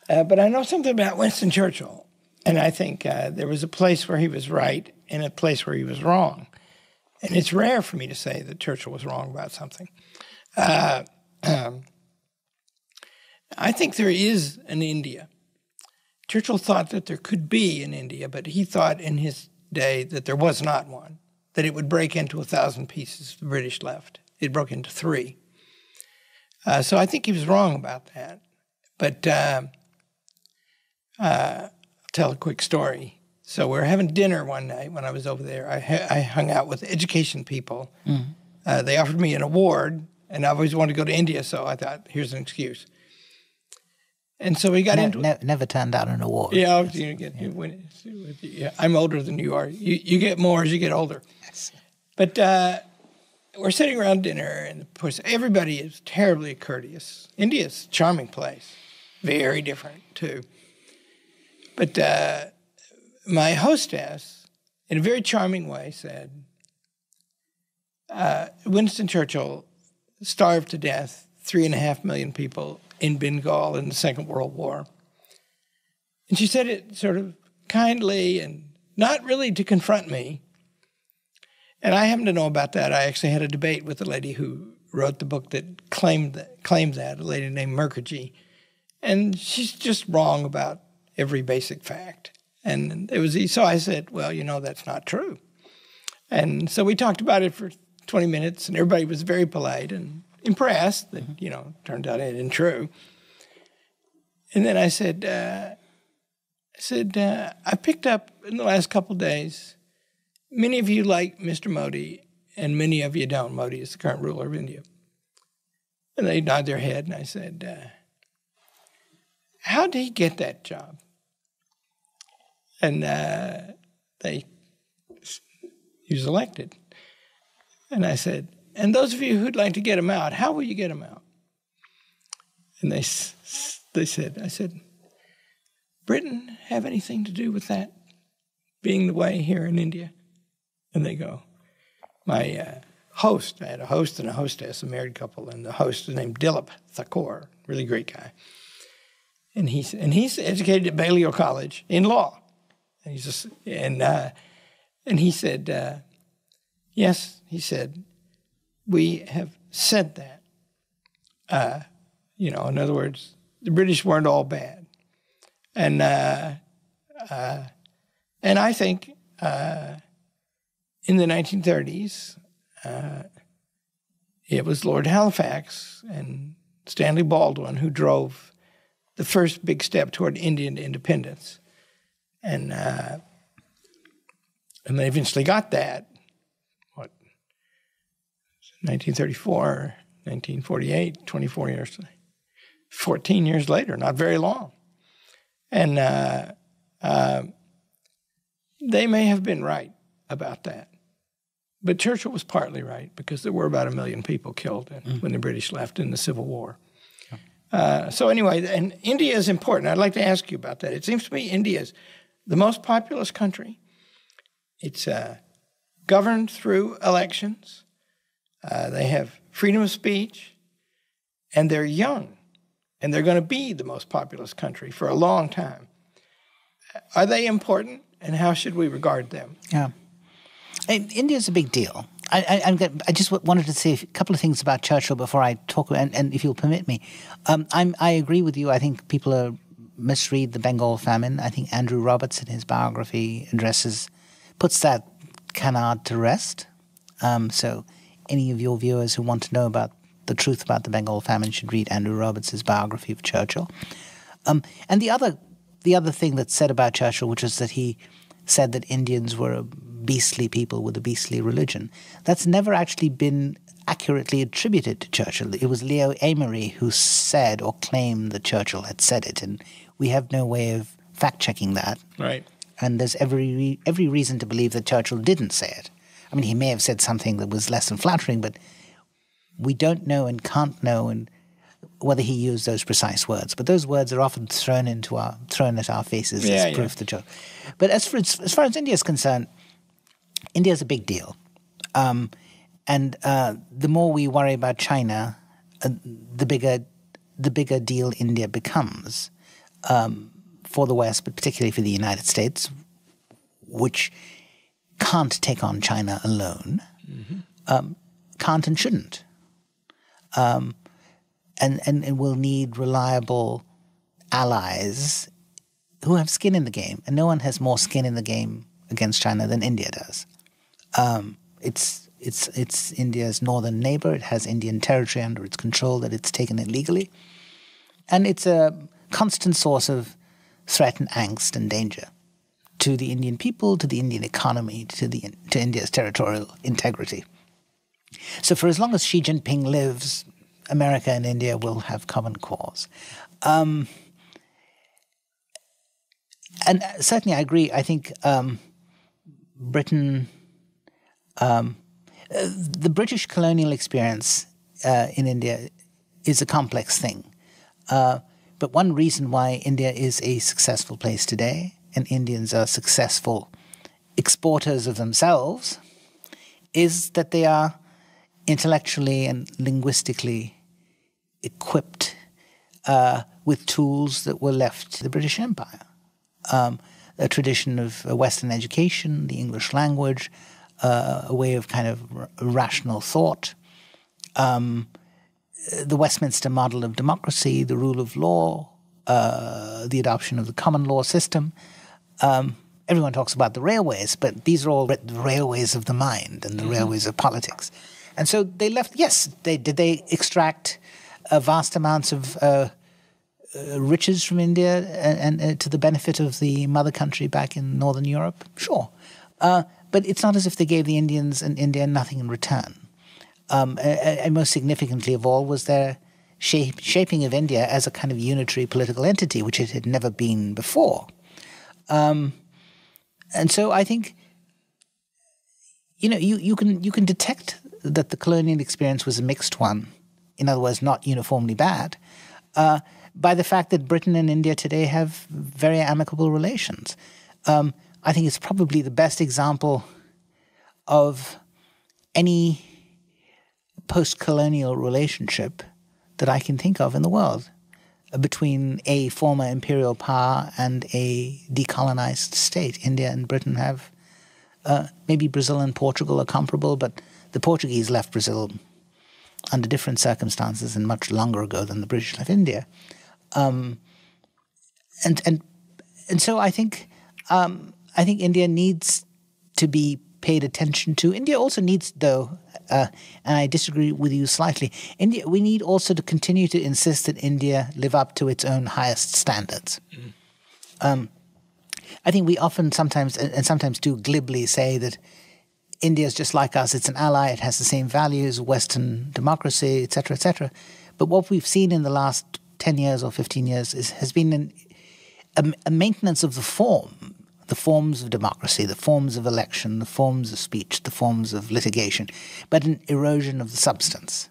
But I know something about Winston Churchill, and I think there was a place where he was right and a place where he was wrong. And it's rare for me to say that Churchill was wrong about something. I think there is an India. Churchill thought that there could be an India, but he thought in his day that there was not one, that it would break into 1,000 pieces the British left. It broke into 3. So I think he was wrong about that. But I'll tell a quick story. So we were having dinner one night when I was over there. I hung out with education people. They offered me an award, and I always wanted to go to India, so I thought, here's an excuse. And so we got into it. Never turned out an award. Yeah, I'm older than you are. You get more as you get older. Yes. But we're sitting around dinner, and of course, everybody is terribly courteous. India's a charming place. Very different, too. But my hostess, in a very charming way, said, Winston Churchill starved to death 3.5 million people in Bengal in the Second World War. And she said it sort of kindly and not really to confront me. And I happen to know about that. I actually had a debate with the lady who wrote the book that claimed that, a lady named Mukherjee. And she's just wrong about every basic fact. And it was so I said, well, that's not true. And so we talked about it for 20 minutes, and everybody was very polite and impressed that, turned out it isn't true. And then I said, I picked up in the last couple of days, many of you like Mr. Modi, and many of you don't. Modi is the current ruler of India. And they nod their head, and I said, how did he get that job? And he was elected. And I said, and those of you who'd like to get him out, how will you get him out? And I said, Britain have anything to do with that being the way here in India? And they go, my host, I had a host and a hostess, a married couple, and the host was named Dilip Thakur, really great guy. And he's educated at Balliol College in law. And he said, yes, he said, we have said that. In other words, the British weren't all bad. And I think in the 1930s, it was Lord Halifax and Stanley Baldwin who drove the first big step toward Indian independence. And they eventually got that, 1934, 1948, 24 years, 14 years later, not very long. And they may have been right about that. But Churchill was partly right, because there were about 1 million people killed when the British left in the Civil War. So anyway, and India is important. I'd like to ask you about that. It seems to me India is the most populous country. It's governed through elections. They have freedom of speech, and they're young, and they're going to be the most populous country for a long time. Are they important, and how should we regard them? Yeah. India is a big deal. I just wanted to say a couple of things about Churchill before I talk, and if you'll permit me. I agree with you. I think people misread the Bengal famine. I think Andrew Roberts in his biography puts that canard to rest. So any of your viewers who want to know about the truth about the Bengal famine should read Andrew Roberts' biography of Churchill. And the other thing that's said about Churchill, which is that he said that Indians were a beastly people with a beastly religion, that's never actually been accurately attributed to Churchill. It was Leo Amery who said or claimed that Churchill had said it, and we have no way of fact-checking that. Right. And there's every reason to believe that Churchill didn't say it. I mean, he may have said something that was less than flattering, but we don't know and can't know whether he used those precise words. But those words are often thrown at our faces as proof that Churchill. But as far as India is concerned, India is a big deal. And the more we worry about China, the bigger deal India becomes for the West, but particularly for the United States, which can't take on China alone, can't and shouldn't. And will need reliable allies who have skin in the game. And no one has more skin in the game against China than India does. It's India's northern neighbor. It has Indian territory under its control that it's taken illegally. And it's a constant source of threat and angst and danger to the Indian people, to the Indian economy, to India's territorial integrity. So for as long as Xi Jinping lives, America and India will have common cause. And certainly I agree. I think Britain, the British colonial experience in India is a complex thing. But one reason why India is a successful place today and Indians are successful exporters of themselves is that they are intellectually and linguistically equipped with tools that were left to the British Empire. A tradition of Western education, the English language, a way of kind of rational thought, the Westminster model of democracy, the rule of law, the adoption of the common law system. Everyone talks about the railways, but these are all the railways of the mind and the railways of politics. And so they left, yes, they extract vast amounts of riches from India and to the benefit of the mother country back in Northern Europe? Sure. But it's not as if they gave the Indians in India nothing in return. And most significantly of all was their shaping of India as a kind of unitary political entity, which it had never been before. And so I think, you can detect that the colonial experience was a mixed one, in other words, not uniformly bad, by the fact that Britain and India today have very amicable relations. I think it's probably the best example of any post-colonial relationship that I can think of in the world between a former imperial power and a decolonized state. India and Britain have, maybe Brazil and Portugal are comparable, but the Portuguese left Brazil under different circumstances and much longer ago than the British left India. And so I think India needs to be paid attention to. India also needs, though, and I disagree with you slightly, we need also to continue to insist that India live up to its own highest standards. I think we often sometimes do glibly say that India is just like us. It's an ally. It has the same values, Western democracy, et cetera, But what we've seen in the last 10 years or 15 years has been a maintenance of the forms of democracy, the forms of election, the forms of speech, the forms of litigation, but an erosion of the substance.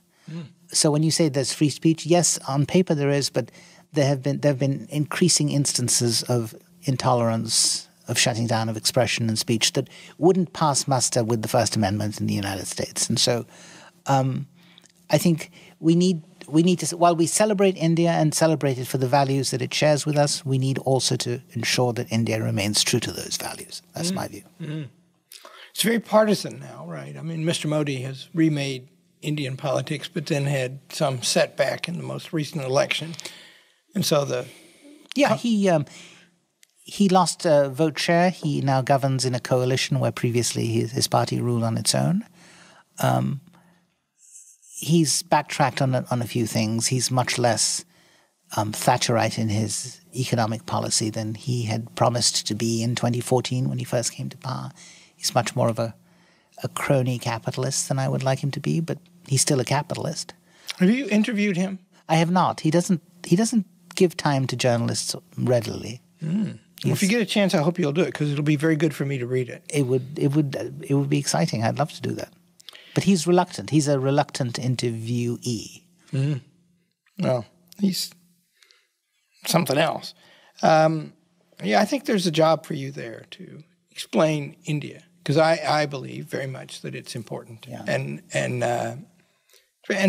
So when you say there's free speech, yes, on paper there is, but there have been increasing instances of intolerance, of shutting down of expression and speech that wouldn't pass muster with the First Amendment in the United States. And so I think we need to, while we celebrate India and celebrate it for the values that it shares with us, we need also to ensure that India remains true to those values. That's my view. It's very partisan now, right? I mean, Mr. Modi has remade Indian politics, but then had some setback in the most recent election. And so he lost a vote share. He now governs in a coalition where previously his party ruled on its own. He's backtracked on a few things. He's much less Thatcherite in his economic policy than he had promised to be in 2014 when he first came to power. He's much more of a crony capitalist than I would like him to be, but he's still a capitalist. Have you interviewed him? I have not. He doesn't give time to journalists readily. Well, if you get a chance, I hope you'll do it, because it'll be very good for me to read it. It would be exciting. I'd love to do that. But he's reluctant. He's a reluctant interviewee. Well, he's something else. I think there's a job for you there to explain India, because I believe very much that it's important and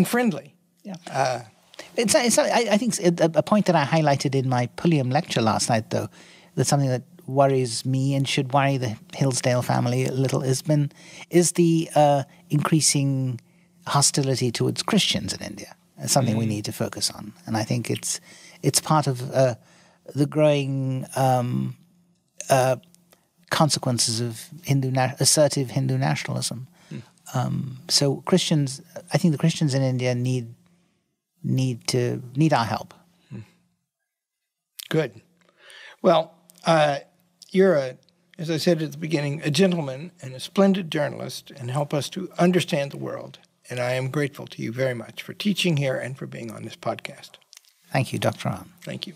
friendly. Yeah. I think a point that I highlighted in my Pulliam lecture last night, though, that's something that worries me and should worry the Hillsdale family a little, is the increasing hostility towards Christians in India. It's something we need to focus on, and I think it's part of the growing consequences of assertive Hindu nationalism. So Christians, I think the Christians in India need our help. Good. Well, you're as I said at the beginning, a gentleman and a splendid journalist, and help us to understand the world. And I am grateful to you very much for teaching here and for being on this podcast. Thank you, Dr. Rahn. Thank you.